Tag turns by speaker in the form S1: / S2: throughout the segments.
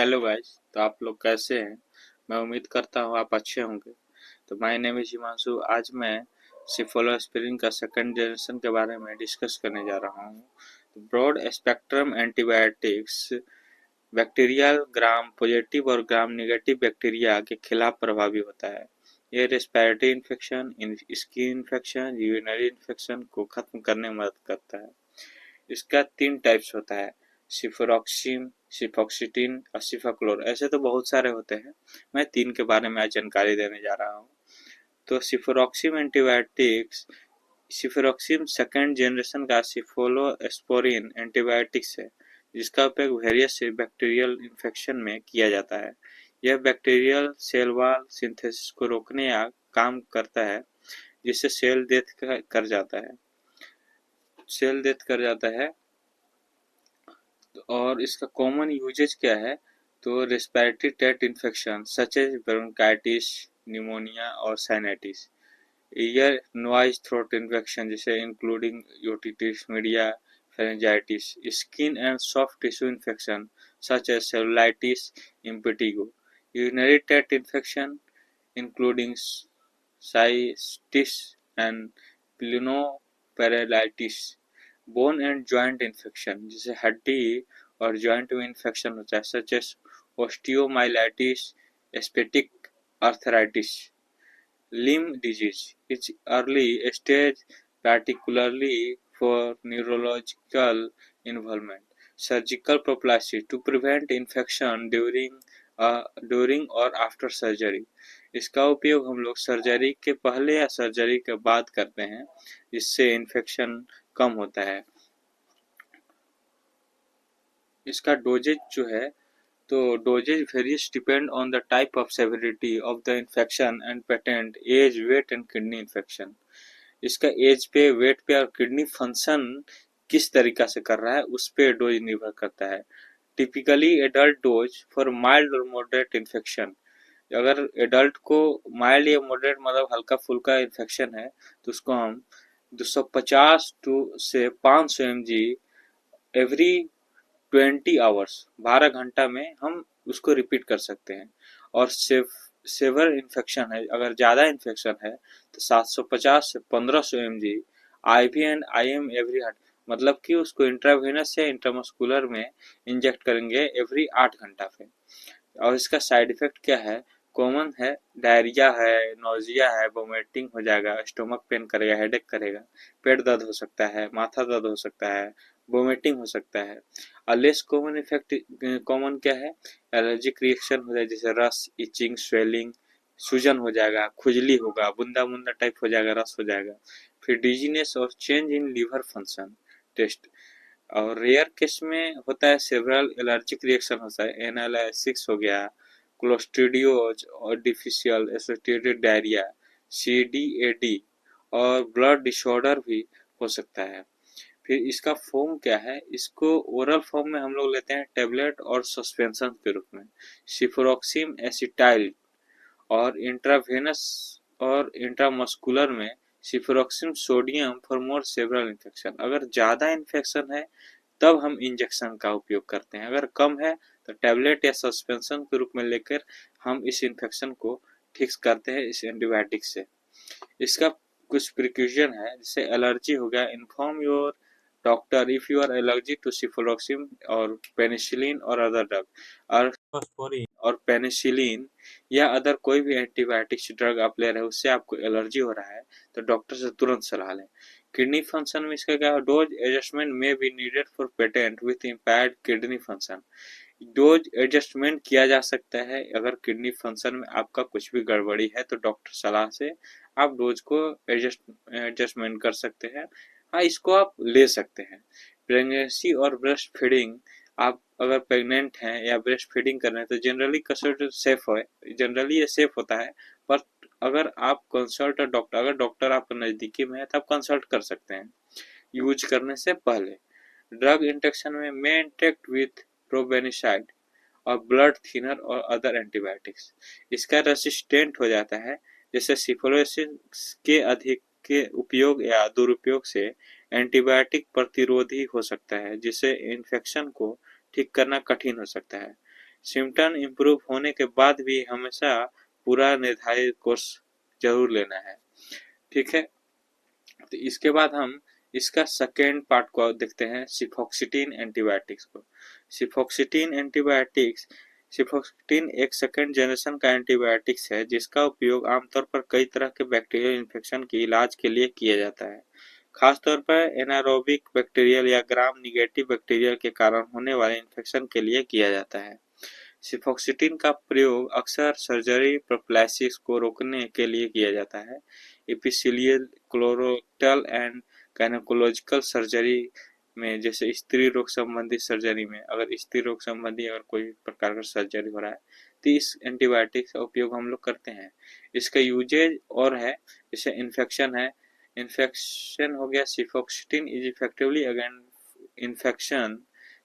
S1: Hello guys, तो आप लोग कैसे हैं? मैं उम्मीद करता हूँ आप अच्छे होंगे। तो माय नेम इज हिमांशु। आज मैं सिफोलोस्पिरिन का सेकंड जनरेशन के बारे में डिस्कस करने जा रहा हूँ। तो broad spectrum antibiotics bacterial gram positive और ग्राम नेगेटिव बैक्टीरिया के खिलाफ प्रभावी होता है। यह respiratory infection, skin infection, urinary infection को खत्म करने में मदद करता है। इसका 3 टाइप्स होता है, सिफोरॉक्सिम, सिफॉक्सिटिन और सिफाक्लोर। ऐसे तो बहुत सारे होते हैं, मैं 3 के बारे में आज जानकारी देने जा रहा हूँ। तो सिफोरॉक्सिम एंटीबायोटिक्स, सिफोरॉक्सिम सेकेंड जनरेशन का सिफोलोस्पोरिन एंटीबायोटिक्स है, जिसका उपयोग वेरियस बैक्टीरियल इन्फेक्शन में किया जाता है। यह बैक्टीरियल सेल वॉल सिंथेसिस को रोकने या काम करता है, जिससे सेल डेथ कर जाता है। और इसका कॉमन यूजेज क्या है? तो respiratory tract infection such as bronchitis, pneumonia और sinusitis. Ear nose throat infection जैसे including otitis media, pharyngitis. Skin and soft tissue infection such as cellulitis, impetigo. Urinary tract infection including cystitis and pyelonephritis। Bone and joint infection जैसे हड्डी और joint में infection होता है, such as osteomyelitis, aseptic arthritis. Lyme disease is early stage, particularly for neurological involvement. Surgical prophylaxis to prevent infection during or after surgery। इसका उपयोग हम लोग सर्जरी के पहले या सर्जरी के बाद करते हैं, जिससे इन्फेक्शन कम होता है। इसका डोजेज जो है, तो doses varies depend on the type of severity of the infection and patient, age, weight and kidney infection. इसका एज पे, वेट पे और किडनी फंक्शन किस तरीका से कर रहा है उस पे डोज निर्भर करता है। Typically adult dose for mild और मॉडरेट इन्फेक्शन। अगर एडल्ट को माइल्ड या मॉडरेट मतलब हल्का फुल्का इन्फेक्शन है, तो उसको हम 250 से 500 mg एवरी 20 आवर्स, 12 घंटा में हम उसको रिपीट कर सकते हैं। और सेवर इन्फेक्शन है, अगर ज़्यादा इन्फेक्शन है तो 750 से 1500 mg IV and IM every 8, मतलब कि उसको इंट्रावेनस या इंट्रामस्कुलर में इंजेक्ट करेंगे एवरी 8 घंटा पे। और इसका साइड इफेक्ट क्या है? कॉमन है, डायरिया है, नोजिया है, वोमिटिंग हो जाएगा, स्टोमक पेन करेगा, हेडेक करेगा, पेट दर्द हो सकता है, माथा दर्द हो सकता है, वोमिटिंग हो सकता है। और लेस कॉमन इफेक्ट कॉमन क्या है? एलर्जिक रिएक्शन हो जाए, जैसे रस, इचिंग, स्वेलिंग, सूजन हो जाएगा, खुजली होगा, बुंदा बुंदा टाइप हो जाएगा, रस हो जाएगा। फिर डिजीनेस और change in liver function test. और रेयर केस में होता है सेवरल एलर्जिक रिएक्शन होता है, एनालाइसिस हो गया, क्लोस्ट्रीडियोज और डिफिशियल एसोसिएटेड डायरिया, CDAD और ब्लड डिसऑर्डर भी हो सकता है। फिर इसका फॉर्म क्या है? इसको ओरल फॉर्म में हम लोग लेते हैं टेबलेट और सस्पेंशन के रूप में, सिफोरॉक्सिम एसिटाइल, और इंट्रावेनस और इंट्रामस्कुलर में cefuroxime sodium for more several infection. अगर ज़्यादा इन्फेक्शन है तब हम इंजेक्शन का उपयोग करते हैं, अगर कम है तो टैबलेट या सस्पेंशन के रूप में लेकर हम इस इन्फेक्शन को ठीक करते हैं इस एंटीबायोटिक से। इसका कुछ प्रिकॉशन है, जैसे एलर्जी हो गया, inform your doctor if you are allergy to cefuroxime और पेनिसिलिन और अदर ड्रग। और पेनिसिलिन या अदर कोई भी एंटीबायोटिक्स ड्रग आप ले रहे हैं उससे आपको एलर्जी हो रहा है तो डॉक्टर से तुरंत सलाह लें। किडनी फंक्शन में इसका क्या है? डोज एडजस्टमेंट में be needed for patient with impaired kidney function. Dose adjustment किया जा सकता है, अगर किडनी फंक्शन में आपका कुछ भी गड़बड़ी है तो डॉक्टर सलाह से आप डोज को एडजस्टमेंट कर सकते हैं। हाँ, इसको आप ले सकते हैं। प्रेगनेंसी और ब्रेस्ट फीडिंग, आप अगर प्रेग्नेंट हैं या ब्रेस्ट फीडिंग कर रहे हैं तो जनरली कंसल्ट सेफ है, जनरली ये सेफ होता है। पर अगर आप कंसल्ट डॉक्टर, अगर डॉक्टर आपके नज़दीकी में है तो आप कंसल्ट कर सकते हैं यूज करने से पहले। ड्रग इंटेक्शन में मे इंटेक्ट विथ प्रोबेनिसाइड और ब्लड थिनर और अदर एंटीबायोटिक्स। इसका रेसिस्टेंट हो जाता है, जैसे सिफिलिस के अधिक के उपयोग या दुरुपयोग से एंटीबायोटिक प्रतिरोधी हो सकता है, जिससे इन्फेक्शन को ठीक करना कठिन हो सकता है। सिम्टम इम्प्रूव होने के बाद भी हमेशा पूरा निर्धारित कोर्स जरूर लेना है। ठीक है, तो इसके बाद हम इसका सेकेंड पार्ट को देखते हैं, सिफोक्सिटिन एंटीबायोटिक्स को। सिफोक्सिटिन एंटीबायोटिक्स, सिफोक्सिटिन एक सेकेंड जनरेशन का एंटीबायोटिक्स है जिसका उपयोग आमतौर पर कई तरह के बैक्टीरियल इन्फेक्शन के इलाज के लिए किया जाता है। खासतौर पर एनारोबिक बैक्टीरियल या ग्राम निगेटिव बैक्टीरियल के कारण होने वाले इन्फेक्शन के लिए किया जाता है। सिफोक्सिटिन का प्रयोग अक्सर सर्जरी प्रोफिलैक्सिस को रोकने के लिए किया जाता है। Epithelial, colorectal and gynaecological surgery में, जैसे स्त्री रोग संबंधी सर्जरी में, अगर स्त्री रोग संबंधी अगर कोई प्रकार का सर्जरी हो रहा है तो इस एंटीबायोटिक का उपयोग हम लोग करते हैं। इसका यूजेज और है, जैसे इन्फेक्शन है, इन्फेक्शन हो गया, cefoxitin is effectively against infection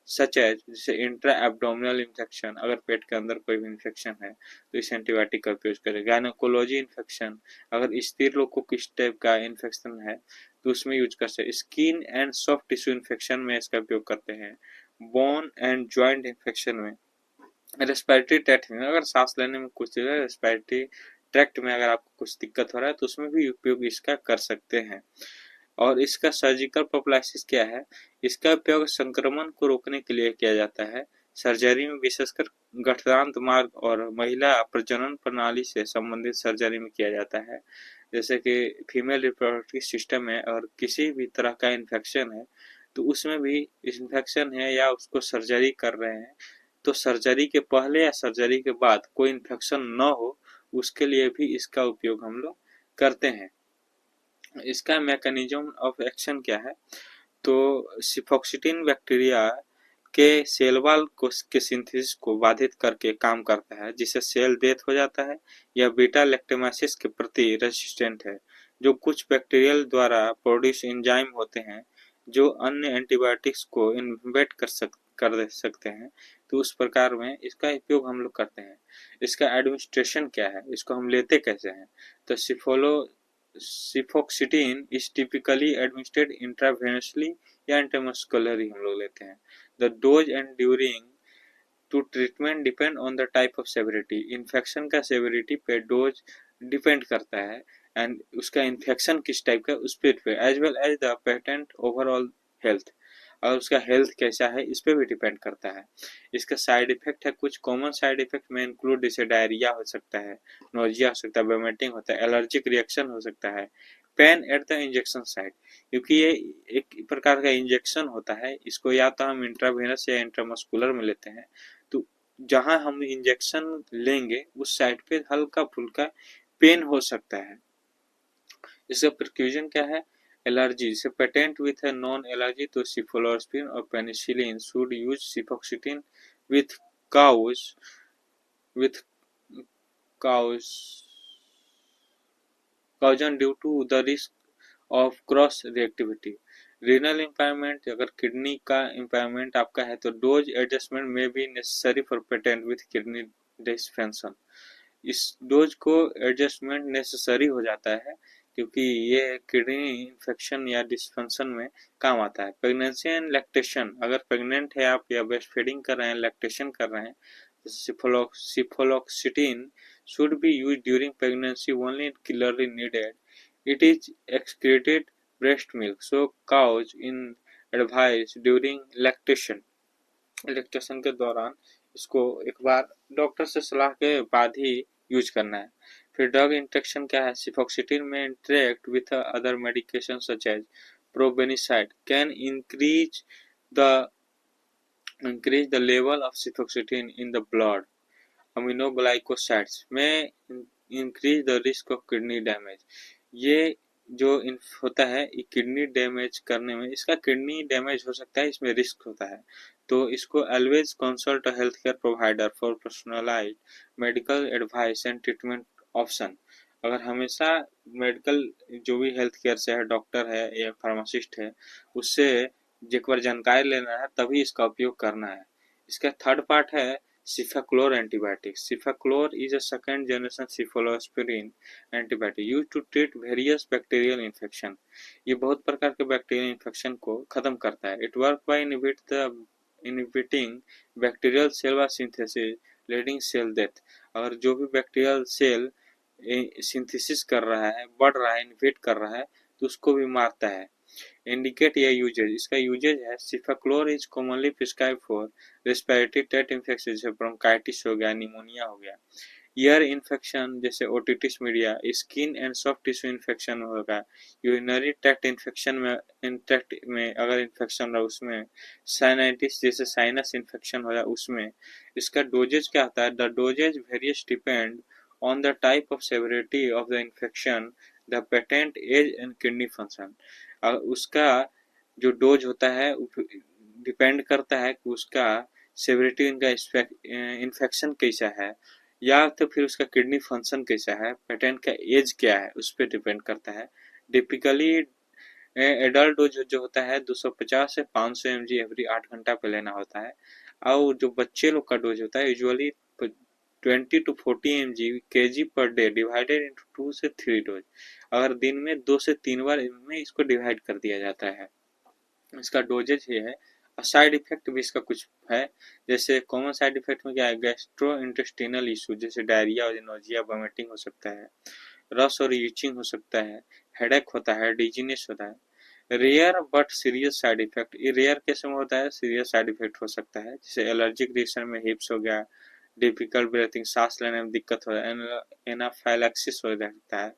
S1: such as, जैसे इंट्रा एब्डोमिनल इन्फेक्शन, अगर पेट के अंदर कोई भी इन्फेक्शन है तो इस एंटीबायोटिक का उपयोग करें। गायनेकोलॉजी इन्फेक्शन, अगर स्त्री लोग को किस टाइप का इन्फेक्शन है तो उसमें यूज कर सकते। Skin and soft tissue infection में इसका उपयोग करते हैं। बोन एंड जॉइंट इन्फेक्शन में, रेस्पिरेटरी ट्रैक्ट में, अगर सांस लेने में कुछ रेस्पिरेटरी ट्रैक्ट में अगर आपको कुछ दिक्कत हो रहा है तो उसमें भी उपयोग इसका कर सकते हैं। और इसका सर्जिकल प्रोफिलैक्सिस क्या है, इसका उपयोग संक्रमण को रोकने के लिए किया जाता है। सर्जरी में विशेषकर गठरांत मार्ग और महिला प्रजनन प्रणाली से संबंधित सर्जरी में किया जाता है, जैसे कि फीमेल रिप्रोडक्टिव सिस्टम है और किसी भी तरह का इन्फेक्शन है तो उसमें भी इन्फेक्शन है या उसको सर्जरी कर रहे हैं तो सर्जरी के पहले या सर्जरी के बाद कोई इन्फेक्शन न हो उसके लिए भी इसका उपयोग हम लोग करते हैं। इसका मैकेनिज्म ऑफ एक्शन क्या है, तो सिफोक्सिटिन बैक्टीरिया के सेल वॉल के सिंथेसिस को बाधित करके काम करता है जिससे सेल डेथ हो जाता है या बीटा लैक्टोमाइसिस के प्रति रेसिस्टेंट है, जो कुछ बैक्टीरियल द्वारा प्रोड्यूस एंजाइम होते हैं जो अन्य एंटीबायोटिक्स को इनहिबिट कर दे सकते हैं। तो उस प्रकार में इसका उपयोग हम लोग करते हैं। इसका एडमिनिस्ट्रेशन क्या है, इसको हम लेते कैसे हैं, तो cefoxitin is typically administered intravenously या इंट्रामस्कुलरली हम लोग लेते हैं। द डोज एंड ड्यूरिंग टू treatment depend on the type of severity, infection का सेवेरिटी पे डोज डिपेंड करता है एंड उसका इन्फेक्शन किस टाइप का उस पे as well as the patient overall health, और उसका हेल्थ कैसा है इस पे भी डिपेंड करता है। इसका साइड इफेक्ट है, कुछ कॉमन साइड इफेक्ट में इंक्लूड जैसे डायरिया हो सकता है, नोजिया हो सकता है, वोमिटिंग होता है, एलर्जिक रिएक्शन हो सकता है, pen at the injection site, क्योंकि ये एक प्रकार का इंजेक्शन होता है, इसको या तो हम इंट्रावेनस या इंट्रामस्कुलर में लेते हैं, तो जहां हम इंजेक्शन लेंगे उस साइड पे हल्का फुल्का पेन हो सकता है। इसका प्रिकॉशन क्या है, एलर्जी, जैसे patient with a non allergy तो सिफोलोस्पिन और penicillin should use cefoxitin with cause with causation due to the risk of cross reactivity। Renal impairment, अगर किडनी का इम्पायरमेंट आपका है तो डोज एडजस्टमेंट में be necessary for patient with kidney dysfunction. इस dose को एडजस्टमेंट नेसेसरी हो जाता है क्योंकि ये किडनी इन्फेक्शन या डिस्फंक्शन में काम आता है। प्रेगनेंसी एंड लैक्टेशन, अगर प्रेग्नेंट है आप या ब्रेस्ट फीडिंग कर रहे हैं, लैक्टेशन कर रहे हैं, सिफोलोक्सिटिन should be used during pregnancy only if clearly needed. It is excreted breast milk, so cows in advice during lactation। Lactation के दौरान इसको एक बार डॉक्टर से सलाह के बाद ही यूज करना है। फिर ड्रग इंटरेक्शन क्या है, cefoxitin may interact with other medication such as probenecid can increase the level of cefoxitin in the blood। Aminoglycosides may increase the risk of kidney damage, ये जो होता है ये किडनी डैमेज करने में, इसका किडनी डैमेज हो सकता है, इसमें रिस्क होता है। तो इसको always consult a health care provider for personalised medical advice and treatment option. अगर हमेशा मेडिकल जो भी हेल्थ केयर से है, डॉक्टर है या फार्मासिस्ट है, उससे एक बार जानकारी लेना है तभी इसका उपयोग करना है। इसका थर्ड पार्ट है Cefaclor antibiotics। Cefaclor is a second generation cephalosporin antibiotic used to treat various bacterial infection। ये बहुत प्रकार के बैक्टीरियल इन्फेक्शन को खत्म करता है। It works by inhibiting bacterial cell wall synthesis leading cell death. अगर जो भी बैक्टीरियल सेल सिंथेसिस कर रहा है, बढ़ रहा है, इन्वेट कर रहा है, तो उसको भी मारता है। इंडिकेट या यूजेज, इसका यूजेज है cefaclor is commonly prescribe for respiratory tract infection, जैसे ब्रोंकाइटिस हो गया, निमोनिया हो गया। ईयर इन्फेक्शन जैसे otitis media, skin and soft tissue infection होगा, यूरिनरी ट्रैक्ट इन्फेक्शन में अगर इन्फेक्शन रहा उसमें, साइनाइटिस जैसे साइनस इन्फेक्शन हो जाए उसमें। इसका डोजेज क्या होता है? The doses varies depend on the type of severity of the infection, the patent age and kidney function। उसका जो डोज होता है डिपेंड करता है कि उसका सेवरिटी, इनका इन्फेक्शन कैसा है, या तो फिर उसका किडनी फंक्शन कैसा है, पेटेंट का एज क्या है, उस पर डिपेंड करता है। टिपिकली एडल्ट डोज जो होता है 250 से 500 mg एवरी 8 घंटा पे लेना होता है। और जो बच्चे लोग का डोज होता है usually 20 to 40 mg kg per day divided into 2 से 3 डोज। अगर दिन में 2 से 3 बार में इसको डिवाइड कर दिया जाता है। इसका डोजेज ये है। साइड इफेक्ट भी इसका कुछ है, जैसे कॉमन साइड इफेक्ट में क्या है? गैस्ट्रो इंटेस्टिनल इशू जैसे डायरिया और नोजिया, वोमिटिंग हो सकता है, रस और ईचिंग हो सकता है, हेडेक होता है, डिजीनेस होता है। Rare but serious side effect, ये रेयर केस में होता है, सीरियस साइड इफेक्ट हो सकता है, जैसे एलर्जिक रिएक्शन में हिप्स हो गया, डिफिकल्ट ब्रीथिंग, सांस लेने में दिक्कत हो रहा है, एनाफाइलैक्सिस हो सकता है,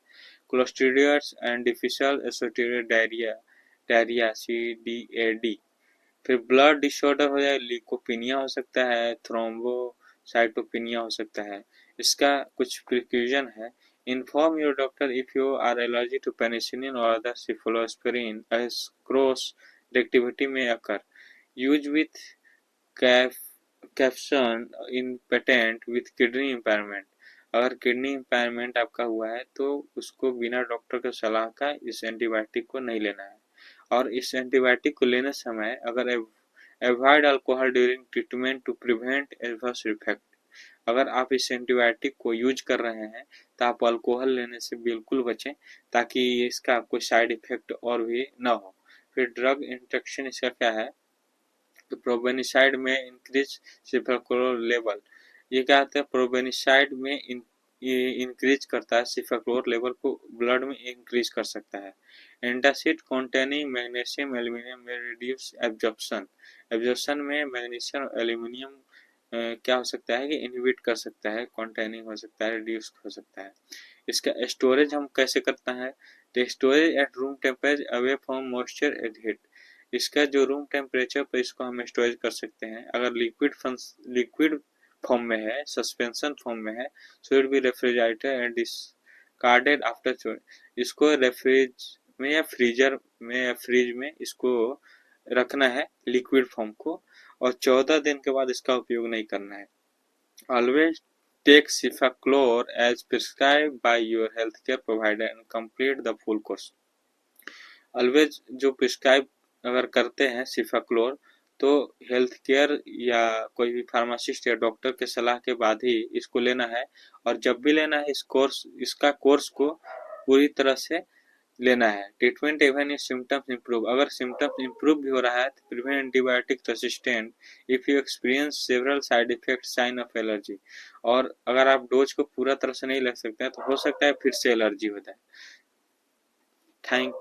S1: क्लोस्ट्रीडियस एंड डिफिशल एसोटेरियड डायरिया, डायरिया CDAD। फिर ब्लड डिसऑर्डर हो जाए, लीकोपिनिया हो सकता है, थ्रोम्बोसाइटोपिनिया हो सकता है। इसका कुछ प्रिकॉशन है। Inform your doctor if you are allergy to penicillin और other cephalosporin as cross reactivity may occur. Use with caution in patient with kidney impairment. अगर किडनी इम्पेयरमेंट आपका हुआ है तो उसको बिना डॉक्टर के सलाह का इस एंटीबायोटिक को नहीं लेना है। और इस एंटीबायोटिक को लेने समय अगर avoid alcohol during treatment to prevent adverse effect. अगर आप इस एंटीबायोटिक को यूज कर रहे हैं तो आप अल्कोहल लेने से बिल्कुल बचें, ताकि इसका कोई साइड इफेक्ट और भी ना हो। फिर ड्रग इंट्रैक्शन इसका क्या है? तो प्रोबेनिसाइड में इंक्रीज सिफाक्लोर लेवल। ये क्या होता है? प्रोबेनिसाइड में इंक्रीज करता है सिफाक्लोर लेवल को, ब्लड में इंक्रीज कर सकता है। एंटासिड कॉन्टेनिंग मैग्नीशियम एल्यूमिनियम में रिड्यूस एब्जॉर्प्शन। एब्जॉर्प्शन में मैग्नीशियम और एल्यूमिनियम क्या हो सकता है कि इनहिबिट कर सकता है, कॉन्टेनिंग हो सकता है, रिड्यूस हो सकता है। इसका स्टोरेज हम कैसे करते हैं? तो storage at room temperature away from moisture and heat. इसका जो रूम टेम्परेचर पर इसको हम स्टोरेज कर सकते हैं। अगर लिक्विड फॉर्म में है, सस्पेंशन फॉर्म में है, so it be refrigerator and discarded after storage. इसको रेफ्रिज में या फ्रीजर में या फ्रिज में इसको रखना है लिक्विड फॉर्म को, और 14 दिन के बाद इसका उपयोग नहीं करना है। Always take cefaclor as prescribed by your health care provider and complete the full course. Always जो प्रिस्क्राइब अगर करते हैं सिफाक्लोर, तो हेल्थ केयर या कोई भी फार्मासिस्ट या डॉक्टर के सलाह के बाद ही इसको लेना है। और जब भी लेना है इसका कोर्स को पूरी तरह से लेना है। Treatment even if symptoms improve, अगर सिम्टम्स इंप्रूव भी हो रहा है तो prevent antibiotic resistant if you experience several side effect sign of allergy. और अगर आप डोज को पूरा तरह से नहीं ले सकते हैं तो हो सकता है फिर से एलर्जी हो जाए। थैंक